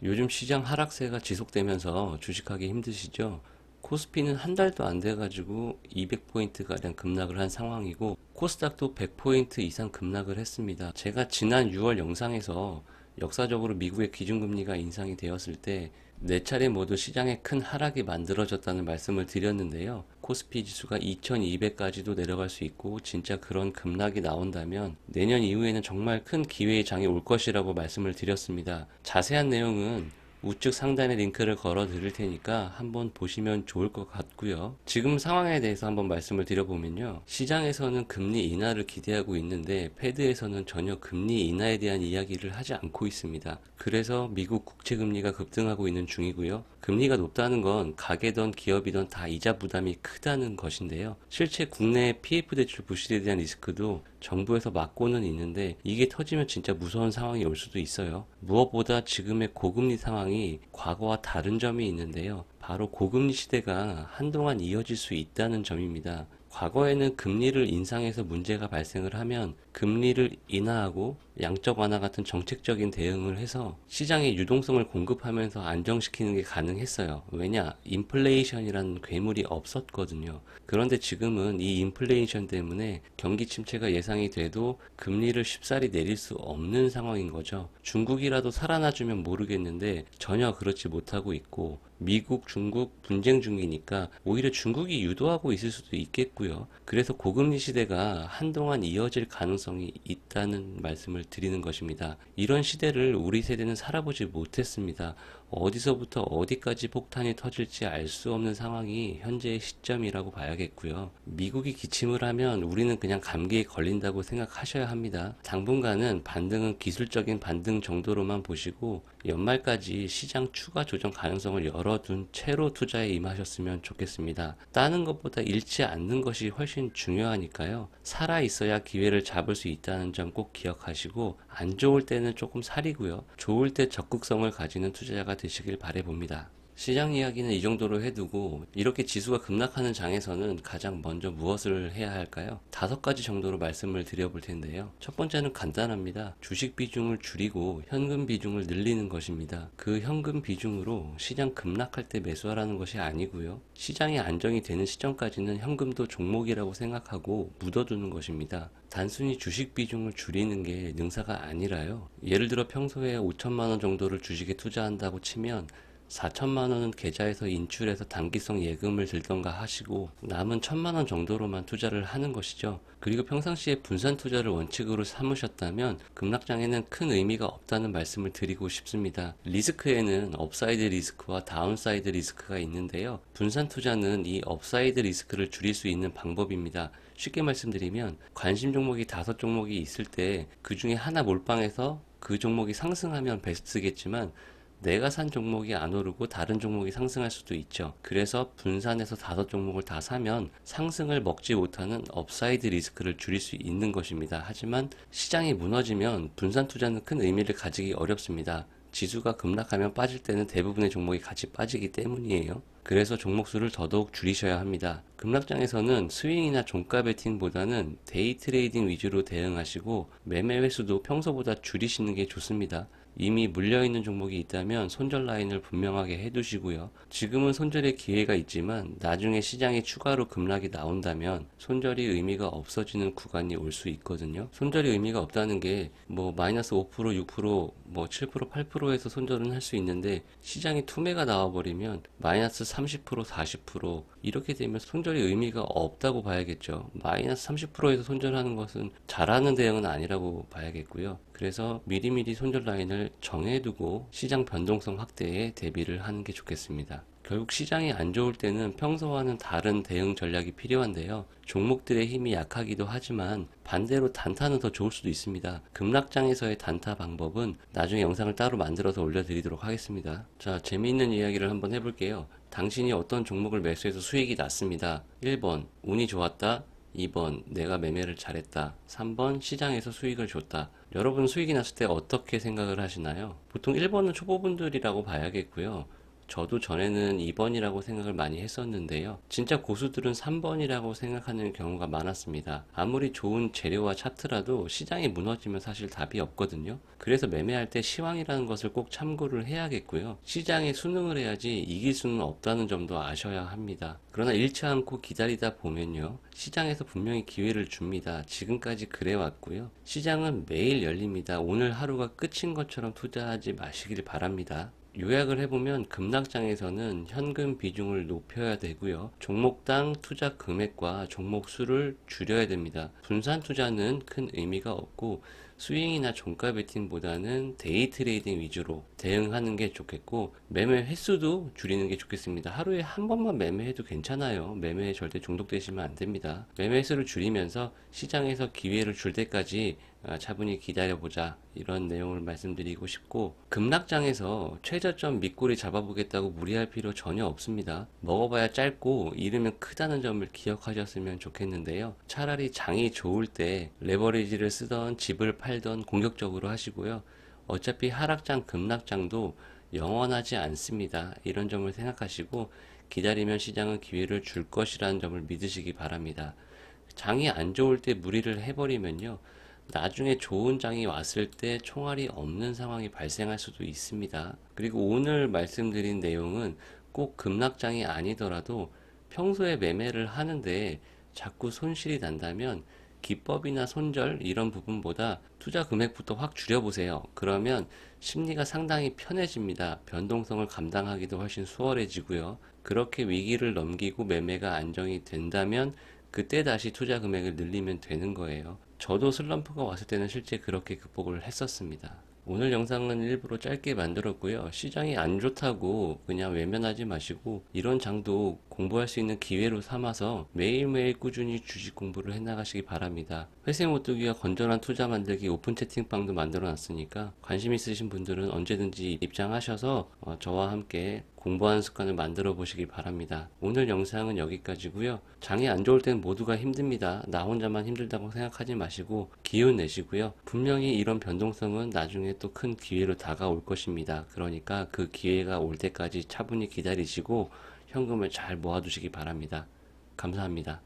요즘 시장 하락세가 지속되면서 주식하기 힘드시죠? 코스피는 한 달도 안 돼가지고 200포인트가량 급락을 한 상황이고, 코스닥도 100포인트 이상 급락을 했습니다. 제가 지난 6월 영상에서 역사적으로 미국의 기준금리가 인상이 되었을 때 네 차례 모두 시장에 큰 하락이 만들어졌다는 말씀을 드렸는데요. 코스피 지수가 2200까지도 내려갈 수 있고, 진짜 그런 급락이 나온다면 내년 이후에는 정말 큰 기회의 장이 올 것이라고 말씀을 드렸습니다. 자세한 내용은 우측 상단에 링크를 걸어 드릴 테니까 한번 보시면 좋을 것 같고요. 지금 상황에 대해서 한번 말씀을 드려보면요. 시장에서는 금리 인하를 기대하고 있는데 패드에서는 전혀 금리 인하에 대한 이야기를 하지 않고 있습니다. 그래서 미국 국채 금리가 급등하고 있는 중이고요. 금리가 높다는 건 가계든 기업이든 다 이자 부담이 크다는 것인데요. 실제 국내 PF 대출 부실에 대한 리스크도 정부에서 막고는 있는데 이게 터지면 진짜 무서운 상황이 올 수도 있어요. 무엇보다 지금의 고금리 상황이 과거와 다른 점이 있는데요. 바로 고금리 시대가 한동안 이어질 수 있다는 점입니다. 과거에는 금리를 인상해서 문제가 발생을 하면 금리를 인하하고 양적 완화 같은 정책적인 대응을 해서 시장의 유동성을 공급하면서 안정시키는 게 가능했어요. 왜냐? 인플레이션이라는 괴물이 없었거든요. 그런데 지금은 이 인플레이션 때문에 경기 침체가 예상이 돼도 금리를 쉽사리 내릴 수 없는 상황인 거죠. 중국이라도 살아나주면 모르겠는데 전혀 그렇지 못하고 있고, 미국, 중국 분쟁 중이니까 오히려 중국이 유도하고 있을 수도 있겠고요. 그래서 고금리 시대가 한동안 이어질 가능성이 있다는 말씀을 드리는 것입니다. 이런 시대를 우리 세대는 살아보지 못했습니다. 어디서부터 어디까지 폭탄이 터질지 알 수 없는 상황이 현재의 시점이라고 봐야겠고요. 미국이 기침을 하면 우리는 그냥 감기에 걸린다고 생각하셔야 합니다. 당분간은 반등은 기술적인 반등 정도로만 보시고 연말까지 시장 추가 조정 가능성을 열어둔 채로 투자에 임하셨으면 좋겠습니다. 따는 것보다 잃지 않는 것이 훨씬 중요하니까요. 살아 있어야 기회를 잡을 수 있다는 점 꼭 기억하시고, 안 좋을 때는 조금 사리고요. 좋을 때 적극성을 가지는 투자자가 되시길 바라봅니다. 시장 이야기는 이 정도로 해두고, 이렇게 지수가 급락하는 장에서는 가장 먼저 무엇을 해야 할까요? 5가지 정도로 말씀을 드려볼 텐데요. 첫 번째는 간단합니다. 주식 비중을 줄이고 현금 비중을 늘리는 것입니다. 그 현금 비중으로 시장 급락할 때 매수하라는 것이 아니고요. 시장이 안정이 되는 시점까지는 현금도 종목이라고 생각하고 묻어두는 것입니다. 단순히 주식 비중을 줄이는 게 능사가 아니라요. 예를 들어 평소에 5천만 원 정도를 주식에 투자한다고 치면 4천만 원은 계좌에서 인출해서 단기성 예금을 들던가 하시고 남은 1천만 원 정도로만 투자를 하는 것이죠. 그리고 평상시에 분산 투자를 원칙으로 삼으셨다면 급락장에는 큰 의미가 없다는 말씀을 드리고 싶습니다. 리스크에는 업사이드 리스크와 다운사이드 리스크가 있는데요. 분산 투자는 이 업사이드 리스크를 줄일 수 있는 방법입니다. 쉽게 말씀드리면 관심 종목이 5종목이 있을 때 그 중에 하나 몰빵해서 그 종목이 상승하면 베스트겠지만 내가 산 종목이 안 오르고 다른 종목이 상승할 수도 있죠. 그래서 분산해서 5종목을 다 사면 상승을 먹지 못하는 업사이드 리스크를 줄일 수 있는 것입니다. 하지만 시장이 무너지면 분산 투자는 큰 의미를 가지기 어렵습니다. 지수가 급락하면 빠질 때는 대부분의 종목이 같이 빠지기 때문이에요. 그래서 종목 수를 더더욱 줄이셔야 합니다. 급락장에서는 스윙이나 종가 베팅보다는 데이 트레이딩 위주로 대응하시고 매매 횟수도 평소보다 줄이시는 게 좋습니다. 이미 물려있는 종목이 있다면 손절 라인을 분명하게 해두시고요. 지금은 손절의 기회가 있지만 나중에 시장에 추가로 급락이 나온다면 손절이 의미가 없어지는 구간이 올 수 있거든요. 손절이 의미가 없다는 게 뭐 마이너스 5%, 6%, 뭐 7%, 8%에서 손절은 할 수 있는데 시장에 투매가 나와버리면 마이너스 30%, 40% 이렇게 되면 손절의 의미가 없다고 봐야겠죠. 마이너스 30%에서 손절하는 것은 잘하는 대응은 아니라고 봐야겠고요. 그래서 미리미리 손절 라인을 정해두고 시장 변동성 확대에 대비를 하는 게 좋겠습니다. 결국 시장이 안 좋을 때는 평소와는 다른 대응 전략이 필요한데요. 종목들의 힘이 약하기도 하지만 반대로 단타는 더 좋을 수도 있습니다. 급락장에서의 단타 방법은 나중에 영상을 따로 만들어서 올려드리도록 하겠습니다. 자, 재미있는 이야기를 한번 해볼게요. 당신이 어떤 종목을 매수해서 수익이 났습니다. 1번, 운이 좋았다. 2번, 내가 매매를 잘했다. 3번, 시장에서 수익을 줬다. 여러분 수익이 났을 때 어떻게 생각을 하시나요? 보통 1번은 초보분들이라고 봐야겠고요. 저도 전에는 2번이라고 생각을 많이 했었는데요. 진짜 고수들은 3번이라고 생각하는 경우가 많았습니다. 아무리 좋은 재료와 차트라도 시장이 무너지면 사실 답이 없거든요. 그래서 매매할 때 시황이라는 것을 꼭 참고를 해야겠고요. 시장에 순응을 해야지 이길 수는 없다는 점도 아셔야 합니다. 그러나 잃지 않고 기다리다 보면요. 시장에서 분명히 기회를 줍니다. 지금까지 그래왔고요. 시장은 매일 열립니다. 오늘 하루가 끝인 것처럼 투자하지 마시길 바랍니다. 요약을 해보면 급락장에서는 현금 비중을 높여야 되고요. 종목당 투자 금액과 종목 수를 줄여야 됩니다. 분산 투자는 큰 의미가 없고 스윙이나 종가 베팅보다는 데이 트레이딩 위주로 대응하는 게 좋겠고, 매매 횟수도 줄이는 게 좋겠습니다. 하루에 한 번만 매매해도 괜찮아요. 매매에 절대 중독되시면 안 됩니다. 매매 횟수를 줄이면서 시장에서 기회를 줄 때까지 차분히 기다려보자, 이런 내용을 말씀드리고 싶고, 급락장에서 최저점 밑꼬리 잡아보겠다고 무리할 필요 전혀 없습니다. 먹어봐야 짧고 잃으면 크다는 점을 기억하셨으면 좋겠는데요. 차라리 장이 좋을 때 레버리지를 쓰던 집을 팔던 공격적으로 하시고요. 어차피 하락장 급락장도 영원하지 않습니다. 이런 점을 생각하시고 기다리면 시장은 기회를 줄 것이라는 점을 믿으시기 바랍니다. 장이 안 좋을 때 무리를 해버리면요, 나중에 좋은 장이 왔을 때 총알이 없는 상황이 발생할 수도 있습니다. 그리고 오늘 말씀드린 내용은 꼭 급락장이 아니더라도 평소에 매매를 하는데 자꾸 손실이 난다면 기법이나 손절 이런 부분보다 투자 금액부터 확 줄여보세요. 그러면 심리가 상당히 편해집니다. 변동성을 감당하기도 훨씬 수월해지고요. 그렇게 위기를 넘기고 매매가 안정이 된다면 그때 다시 투자 금액을 늘리면 되는 거예요. 저도 슬럼프가 왔을 때는 실제 그렇게 극복을 했었습니다. 오늘 영상은 일부러 짧게 만들었고요. 시장이 안 좋다고 그냥 외면하지 마시고 이런 장도 공부할 수 있는 기회로 삼아서 매일매일 꾸준히 주식 공부를 해나가시기 바랍니다. 회생 오뚜기와 건전한 투자 만들기 오픈 채팅방도 만들어 놨으니까 관심 있으신 분들은 언제든지 입장하셔서 저와 함께 공부하는 습관을 만들어 보시기 바랍니다. 오늘 영상은 여기까지고요. 장이 안 좋을 땐 모두가 힘듭니다. 나 혼자만 힘들다고 생각하지 마시고 기운 내시고요. 분명히 이런 변동성은 나중에 또 큰 기회로 다가올 것입니다. 그러니까 그 기회가 올 때까지 차분히 기다리시고 현금을 잘 모아두시기 바랍니다. 감사합니다.